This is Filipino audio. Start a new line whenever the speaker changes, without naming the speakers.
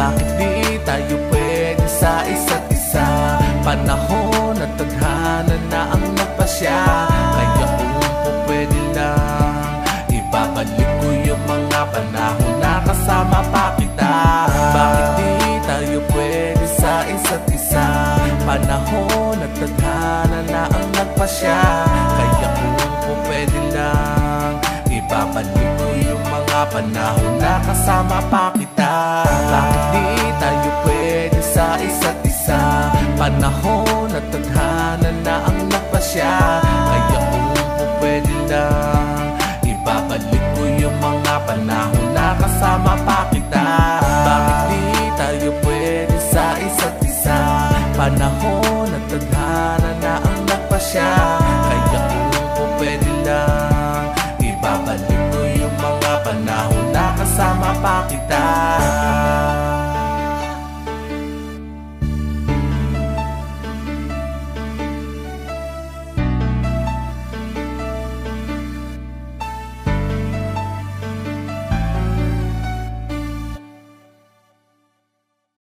Bakit di tayo pwede sa isa't isa? Panahon at tadhana na ang nagpasya. Kaya kung po pwede lang, ibabalik ko yung mga panahon na kasama pa kita. Bakit di tayo pwede sa isa't isa? Panahon at tadhana na ang nagpasya. Kaya kung po pwede lang, ibabalik ko yung mga panahon na kasama pa kita. Bakit di tayo pwede sa isa't isa? Panahon at tadhana na ang nagpasya. Kaya kung po pwede lang, ibabalik ko yung mga panahon na kasama pa kita. Bakit di tayo pwede sa isa't isa? Panahon at tadhana na ang nagpasya. Kaya kung po pwede lang, ibabalik ko yung mga panahon na kasama pa kita.